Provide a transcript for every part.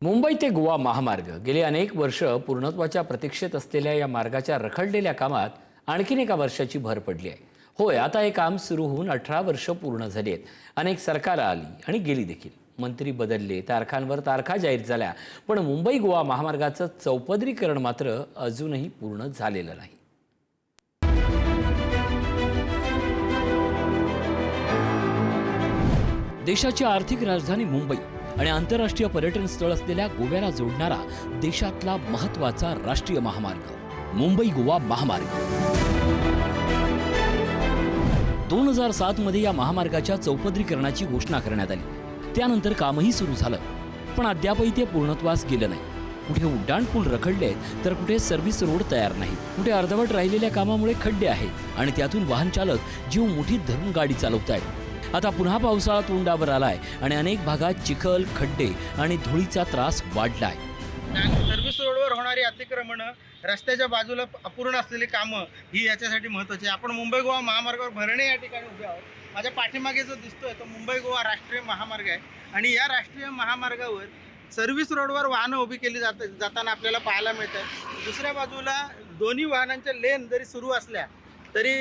मुंबई ते गोवा महामार्ग गेली अनेक वर्ष पूर्णत्वाच्या प्रतीक्षेत असलेल्या या मार्गाच्या रखडलेल्या कामात आणखीन एका वर्षाची भर पडली आहे। होय, आता हे काम सुरू होऊन 18 वर्ष पूर्ण झाली आहेत। अनेक सरकारं आली आणि गेली देखील, मंत्री बदलले, तारखांवर तारखा जाहीर झाल्या, पण मुंबई गोवा महामार्गाचं चौपदरीकरण मात्र अजूनही पूर्ण झालेलं नाही। देशाची आर्थिक राजधानी मुंबई आणि आंतरराष्ट्रीय पर्यटन स्थळ असलेल्या गोव्याला जोडणारा देशातला महत्त्वाचा राष्ट्रीय महामार्ग मुंबई गोवा महामार्ग 2007 मध्ये या महामार्गाच्या चौपदरीकरणाची घोषणा करण्यात आली। त्यानंतर कामही सुरू झालं, पण अद्यापही ते पूर्णत्वास गेलं नाही। कुठे उड्डाणपूल रखडले तर कुठे सर्व्हिस रोड तयार नाही, कुठे अर्धवट राहिलेल्या कामामुळे खड्डे आहेत आणि त्यातून वाहन चालक जीव मुठीत धरून गाडी चालवतायत। आता पुन्हा पावसाळा तोंडावर आलाय आणि अनेक भागात चिखल, खड्डे आणि धुळीचा त्रास वाढलाय। सर्व्हिस रोडवर होणारी अतिक्रमण, रस्त्याच्या बाजूला अपूर्ण असलेली कामं ही याच्यासाठी महत्त्वाची आहे। आपण मुंबई गोवा महामार्गावर भरणे या ठिकाणी उभे आहोत। माझ्या पाठीमागे जो दिसतोय तो मुंबई गोवा राष्ट्रीय महामार्ग आहे आणि या राष्ट्रीय महामार्गावर सर्व्हिस रोडवर वाहनं उभी केली जाताना आपल्याला पाहायला मिळतात। दुसऱ्या बाजूला दोन्ही वाहनांच्या लेन जरी सुरू असल्या तरी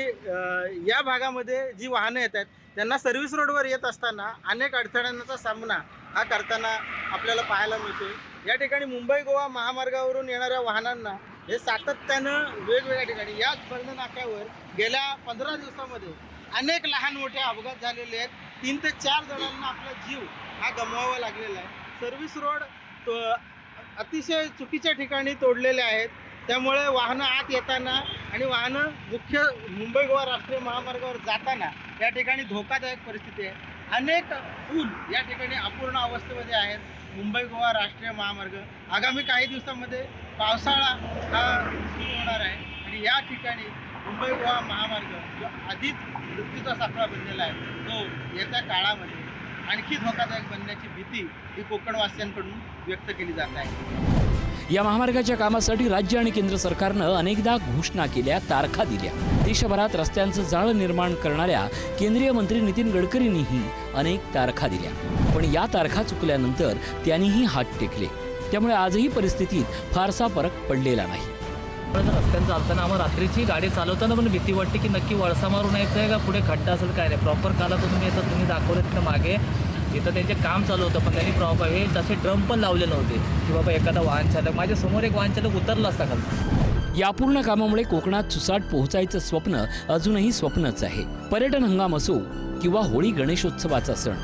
या भागामध्ये जी वाहनं येतात त्यांना सर्व्हिस रोडवर येत असताना अनेक अडथळ्यांचा सामना हा करताना आपल्याला पाहायला मिळतो। या ठिकाणी मुंबई गोवा महामार्गावरून येणाऱ्या वाहनांना हे सातत्यानं वेगवेगळ्या ठिकाणी याच बंद नाक्यावर गेल्या 15 दिवसामध्ये अनेक लहान मोठे अपघात झालेले आहेत। 3 ते 4 जणांना आपला जीव हा गमवावा लागलेला आहे। सर्व्हिस रोड अतिशय चुकीच्या ठिकाणी तोडलेले आहेत, त्यामुळे वाहनं आत येताना आणि वाहनं मुख्य मुंबई गोवा राष्ट्रीय महामार्गावर जाताना या ठिकाणी धोकादायक परिस्थिती आहे। अनेक पूल या ठिकाणी अपूर्ण अवस्थेमध्ये आहेत। मुंबई गोवा राष्ट्रीय महामार्ग आगामी काही दिवसांमध्ये पावसाळा हा सुरू होणार आहे आणि या ठिकाणी मुंबई गोवा महामार्ग जो आधीच मृत्यूचा सापळा बनलेला आहे तो येत्या काळामध्ये आणखी धोकादायक बनण्याची भीती ही कोकणवासियांकडून व्यक्त केली जात आहे। या महामार्गाच्या कामासाठी राज्य आणि केंद्र सरकारनं अनेकदा घोषणा केल्या, तारखा दिल्या। देशभरात रस्त्यांचं जाळं निर्माण करणाऱ्या केंद्रीय मंत्री नितीन गडकरींनीही अनेक तारखा दिल्या, पण या तारखा चुकल्यानंतर त्यांनीही हात टेकले। त्यामुळे आजही परिस्थितीत फारसा फरक पडलेला नाही। रस्त्यानं चालताना आम्हाला रात्रीची गाडी चालवताना पण भीती वाटते की नक्की वळसा मारून यायचं आहे का पुढे खड्डा असेल काय नाही। प्रॉपर काला तुम्ही दाखवलं तिथं मागे इथं त्यांचे काम चालू होतं, पण त्यांनी प्रॉपर हे तसे ड्रम पण लावले नव्हते की बाबा एखादा वाहन चालक माझ्या समोर एक वाहन चालक उतरला असता खाली। या पूर्ण कामामुळे कोकणात सुसाट पोहोचायचं स्वप्न अजूनही स्वप्नच आहे। पर्यटन हंगाम असो किंवा होळी गणेशोत्सवाचा सण,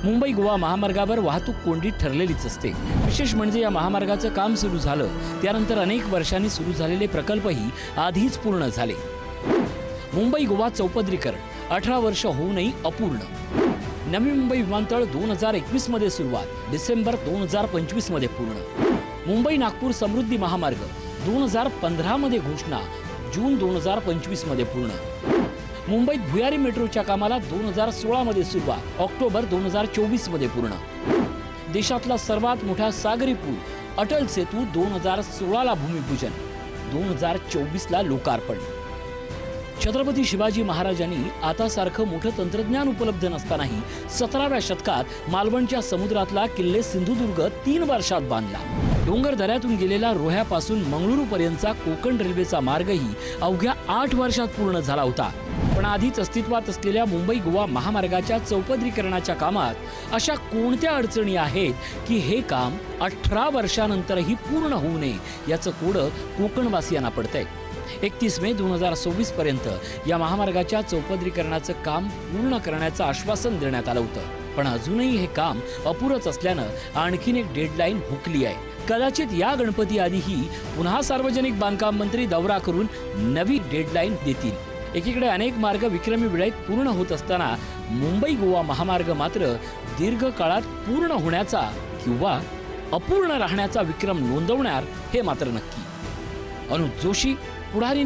मुंबई गोवा महामार्गावर वाहतूक कोंडी ठरलेलीच असते। विशेष म्हणजे या महामार्गाचं काम सुरू झालं त्यानंतर अनेक वर्षांनी सुरू झालेले प्रकल्पही आधीच पूर्ण झाले। मुंबई गोवा चौपदरीकरण 18 वर्ष होऊनही अपूर्ण। नवी मुंबई विमानतळ 2021 मध्ये सुरुवात, डिसेंबर 2025 मध्ये पूर्ण। मुंबई नागपूर समृद्धी महामार्ग 2015 मध्ये घोषणा, जून 2025 मध्ये पूर्ण। मुंबईत भुयारी मेट्रोच्या कामाला 2016 मध्ये सुरुवात, ऑक्टोबर 2024 मध्ये पूर्ण। देशातला सर्वात मोठा सागरी पूल अटल सेतू 2016 ला भूमिपूजन, 2024 ला लोकार्पण। छत्रपती शिवाजी महाराजांनी आता सारखं मोठं तंत्रज्ञान उपलब्ध नसतानाही 17व्या शतकात मालवणच्या समुद्रातला किल्ले सिंधुदुर्ग 3 वर्षात बांधला। डोंगर दऱ्यातून गेलेला रोह्यापासून मंगळुरूपर्यंतचा कोकण रेल्वेचा मार्गही अवघ्या 8 वर्षात पूर्ण झाला होता। पण आधीच अस्तित्वात असलेल्या मुंबई गोवा महामार्गाच्या चौपदरीकरणाच्या कामात अशा कोणत्या अडचणी आहेत की हे काम 18 वर्षानंतरही पूर्ण होऊ नये याचं कोडं कोकणवासियांना पडतंय। 31 मे 2024 पर्यंत या महामार्गाच्या चौपदरीकरणाचं काम पूर्ण करण्याचं आश्वासन देण्यात आलं होतं, पण अजूनही हे काम अपुरंच असल्यानं आणखीन एक डेडलाईन हुकली आहे। कदाचित या गणपती आधीही पुन्हा सार्वजनिक बांधकाम मंत्री दौरा करून नवी डेडलाईन देतील। एकीकडे अनेक मार्ग विक्रमी वेळेत पूर्ण होत असताना मुंबई गोवा महामार्ग मात्र दीर्घ काळात पूर्ण होण्याचा किंवा अपूर्ण राहण्याचा विक्रम नोंदवणार हे मात्र नक्की। अनुज जोशी, पुढारी।